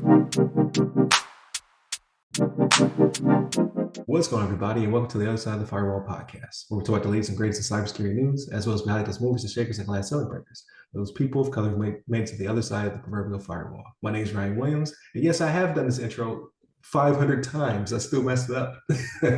What's going on, everybody, and welcome to the Other Side of the Firewall podcast, where we talk about the latest and greatest in cybersecurity news, as well as behind those movers and shakers and glass ceiling breakers, those people of color who made it to the other side of the proverbial firewall. My name is Ryan Williams, and yes, I have done this intro 500 times. I still messed it up.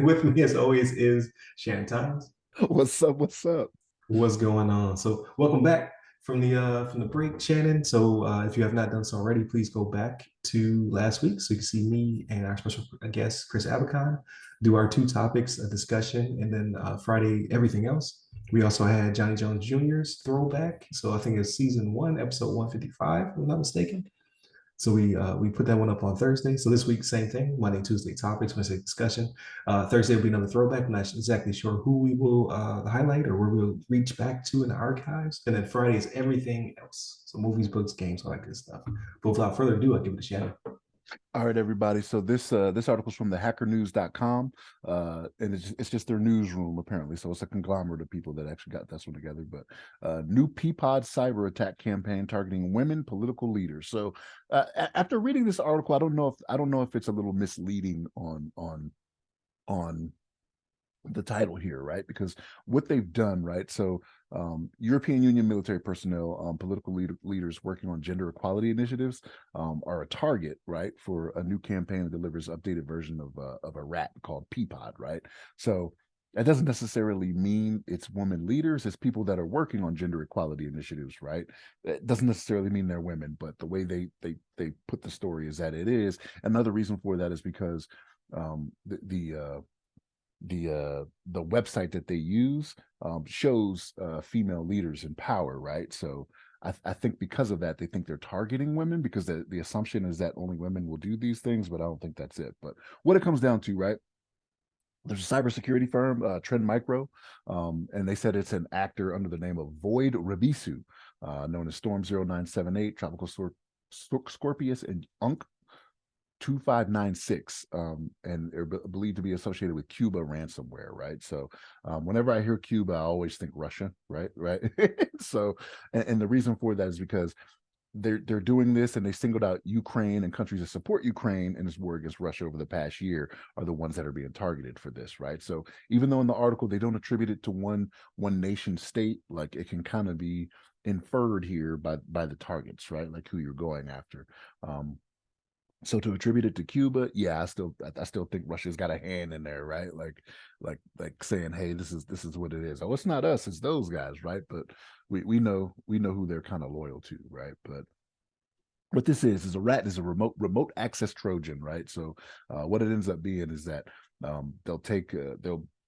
With me, as always, is Shannon Times. What's up? What's up? What's going on? So, welcome back from the break, Shannon. So, if you have not done so already, please go back to last week so you can see me and our special guest Chris Abakan do our two topics, a discussion, and then Friday everything else. We also had Johnny Jones Jr.'s throwback. So I think it's season 1, episode 155, if I'm not mistaken. So we put that one up on Thursday. So this week, same thing, Monday, Tuesday topics, Wednesday discussion. Thursday will be another throwback. I'm not exactly sure who we will highlight or where we'll reach back to in the archives. And then Friday is everything else. So movies, books, games, all that good stuff. But without further ado, I'll give it to Shannon. All right, everybody. So this article is from the hackernews.com, and it's just their newsroom, apparently. So it's a conglomerate of people that actually got this one together. But new PEAPOD Cyberattack campaign targeting women political leaders. So after reading this article, I don't know if it's a little misleading on the title here, right? Because what they've done, right? So European Union military personnel, political leaders working on gender equality initiatives are a target, right, for a new campaign that delivers updated version of a rat called PEAPOD, right? So that doesn't necessarily mean it's women leaders, it's people that are working on gender equality initiatives, right? It doesn't necessarily mean they're women, but the way they put the story is that it is. Another reason for that is because the website that they use shows female leaders in power, right? So I think because of that, they think they're targeting women because the assumption is that only women will do these things, but I don't think that's it. But what it comes down to, right? There's a cybersecurity firm, Trend Micro, and they said it's an actor under the name of Void Rebisu, known as Storm 0978, Tropical Scorpius, and Unk 2596, and they're believed to be associated with Cuba ransomware, right? So whenever I hear Cuba, I always think Russia, right? So and the reason for that is because they're doing this, and they singled out Ukraine and countries that support Ukraine in this war against Russia over the past year are the ones that are being targeted for this, right? So even though in the article they don't attribute it to one nation state, like it can kind of be inferred here by the targets, right? Like who you're going after. So to attribute it to Cuba, yeah, I still think Russia's got a hand in there, right? Like saying, hey, this is what it is. Oh, it's not us, it's those guys, right? But we know who they're kind of loyal to, right? But what this is a rat is a remote access Trojan, right? So what it ends up being is that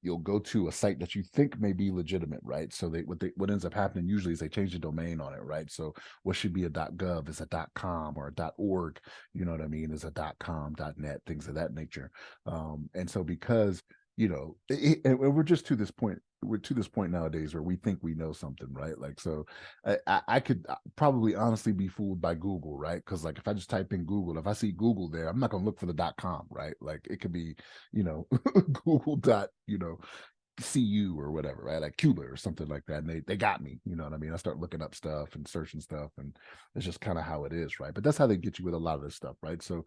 you'll go to a site that you think may be legitimate, right? So what ends up happening usually is they change the domain on it, right? So what should be a .gov is a .com, or a .org, you know what I mean, is a .com, .net, things of that nature. And so because and we're just to this point. We're to this point nowadays where we think we know something, right? Like, so I could probably honestly be fooled by Google, right? Because like if I just type in Google, if I see Google there, I'm not gonna look for the .com, right? Like it could be, Google .cu or whatever, right? Like Cuba or something like that. And they got me, you know what I mean? I start looking up stuff and searching stuff, and it's just kind of how it is, right? But that's how they get you with a lot of this stuff, right? So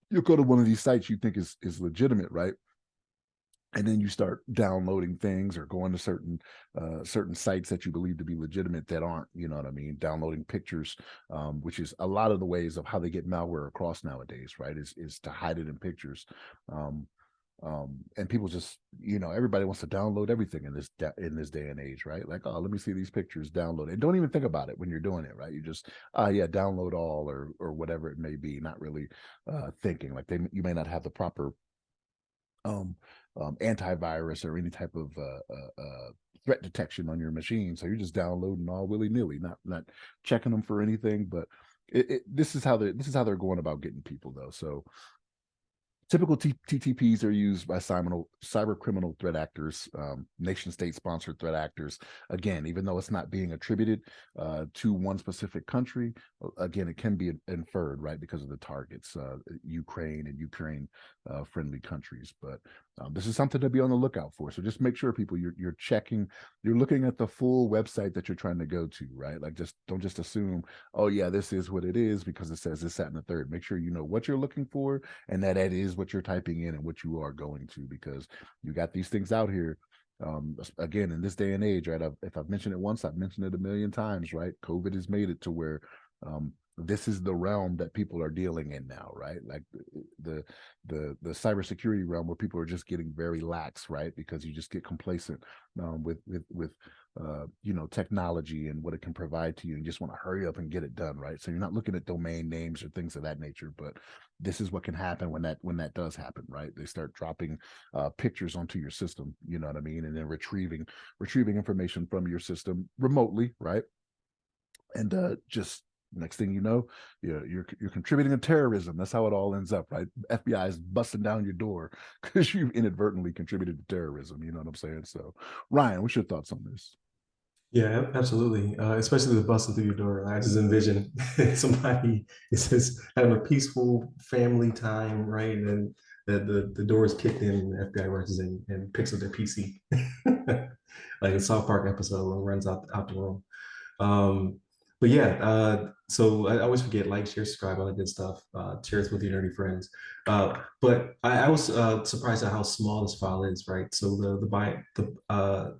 you'll go to one of these sites you think is legitimate, right? And then you start downloading things or going to certain sites that you believe to be legitimate that aren't, you know what I mean? Downloading pictures, which is a lot of the ways of how they get malware across nowadays, right? Is to hide it in pictures. And people just, everybody wants to download everything in this day and age, right? Like, oh, let me see these pictures, download it. And don't even think about it when you're doing it, right? You just, yeah, download all or whatever it may be, not really thinking. Like you may not have the proper antivirus or any type of threat detection on your machine, so you're just downloading all willy-nilly, not checking them for anything. But this is how they're going about getting people, though. So Typical TTPs are used by cyber criminal threat actors, nation state sponsored threat actors. Again, even though it's not being attributed to one specific country, again, it can be inferred, right, because of the targets, Ukraine and Ukraine friendly countries. But this is something to be on the lookout for. So just make sure, people, you're checking, you're looking at the full website that you're trying to go to, right? Like, just don't just assume, oh yeah, this is what it is because it says this, that, and the third. Make sure you know what you're looking for and that is what you're typing in and what you are going to, because you got these things out here. Again, in this day and age, right? If I've mentioned it once, I've mentioned it a million times, right? COVID has made it to where this is the realm that people are dealing in now, right? Like the cybersecurity realm where people are just getting very lax, right? Because you just get complacent with technology and what it can provide to you, and you just want to hurry up and get it done, right? So you're not looking at domain names or things of that nature, but this is what can happen when that does happen, right? They start dropping pictures onto your system, you know what I mean, and then retrieving information from your system remotely, right? And just next thing you know, you're contributing to terrorism. That's how it all ends up, right? FBI is busting down your door because you've inadvertently contributed to terrorism. You know what I'm saying? So, Ryan, what's your thoughts on this? Yeah, absolutely. Especially the busting through your door. I just envision somebody, it says having a peaceful family time, right? And the door is kicked in, and the FBI rushes in and picks up their PC. Like a South Park episode and runs out the room. Um, but yeah, so I always forget, like, share, subscribe, all that good stuff. Share it with your nerdy friends. But I was surprised at how small this file is, right? So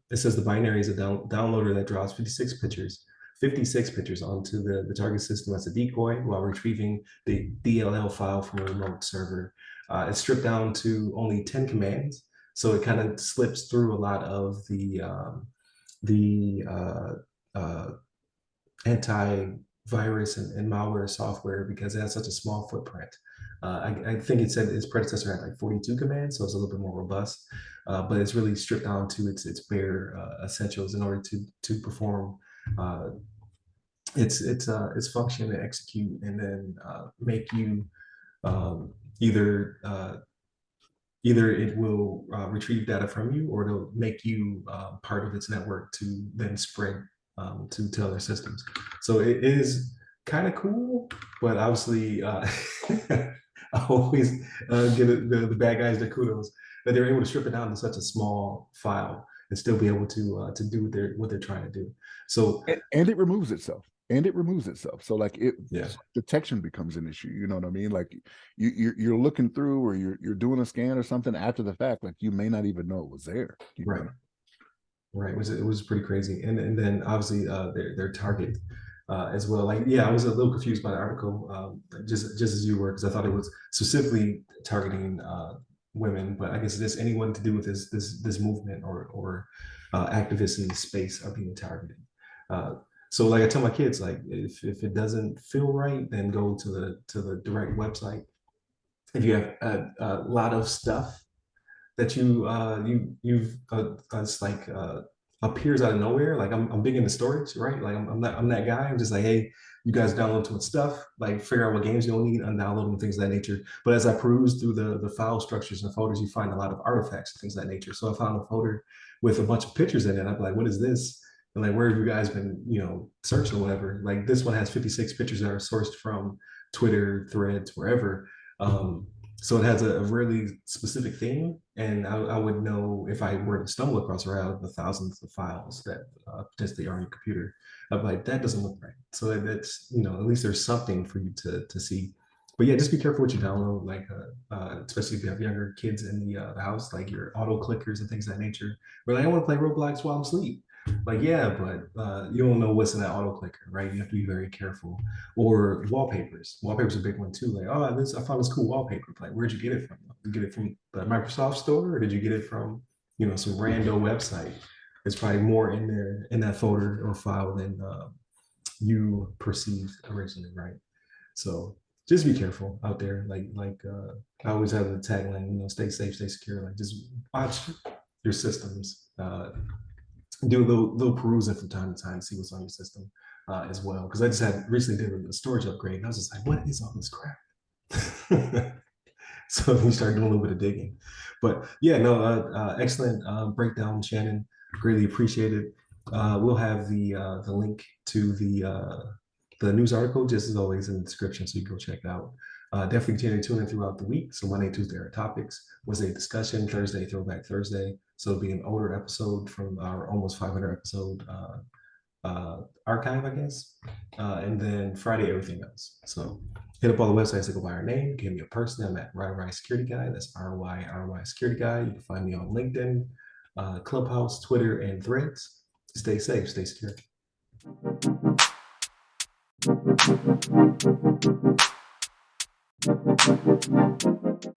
it says the binary is a downloader that draws 56 pictures onto the target system as a decoy while retrieving the DLL file from a remote server. It's stripped down to only 10 commands, so it kind of slips through a lot of the antivirus and malware software because it has such a small footprint. I think it said its predecessor had like 42 commands, so it's a little bit more robust, but it's really stripped down to its bare essentials in order to perform uh, its function and execute, and then make you either either it will retrieve data from you, or it'll make you part of its network to then spread to other systems. So it is kind of cool, but obviously, I always give the bad guys the kudos that they're able to strip it down to such a small file and still be able to do what they're trying to do. So And it removes itself. So like yeah, detection becomes an issue. You know what I mean? Like you're looking through, or you're doing a scan or something after the fact. Like you may not even know it was there. right. Right, it was pretty crazy, and then obviously their target as well. Like, yeah, I was a little confused by the article, just as you were, because I thought it was specifically targeting women, but I guess this anyone to do with this movement or activists in the space are being targeted. Uh, so, like I tell my kids, like if it doesn't feel right, then go to the direct website. If you have a lot of stuff that you've it's like appears out of nowhere. Like I'm big into storage, right? Like I'm that guy. I'm just like, hey, you guys download too much stuff. Like figure out what games you don't need, undownload them, things of that nature. But as I peruse through the file structures and folders, you find a lot of artifacts and things of that nature. So I found a folder with a bunch of pictures in it. I'm like, what is this? And like, where have you guys been, searching or whatever? Like this one has 56 pictures that are sourced from Twitter, Threads, wherever. So it has a really specific theme, and I would know if I were to stumble across around the thousands of files that potentially are on your computer. I'm like, that doesn't look right. So that's at least there's something for you to see. But yeah, just be careful what you download, like especially if you have younger kids in the house, like your auto clickers and things of that nature. We're like, I want to play Roblox while I'm asleep. Like, yeah, but you don't know what's in that auto clicker, right? You have to be very careful. Or wallpapers. Wallpapers are a big one too. Like, oh, I found this cool wallpaper. Like, where'd you get it from? Did you get it from the Microsoft store, or did you get it from, some rando website? It's probably more in there in that folder or file than you perceived originally, right? So just be careful out there. I always have the tagline, stay safe, stay secure. Like just watch your systems. Do a little perusing from time to time, see what's on your system as well. Because I just had recently did a storage upgrade, and I was just like, what is all this crap? So we started doing a little bit of digging. But yeah, no, excellent breakdown, Shannon. Greatly appreciate it. We'll have the link to the news article, just as always, in the description, so you can go check it out. Definitely continue to tune in throughout the week. So Monday, Tuesday are topics, Wednesday discussion, Thursday Throwback Thursday. So it'll be an older episode from our almost 500 episode archive, I guess. And then Friday, everything else. So hit up all the websites that go by our name. Give me a person. I'm at RY Security Guy. That's RY Security Guy. You can find me on LinkedIn, Clubhouse, Twitter, and Threads. Stay safe, stay secure.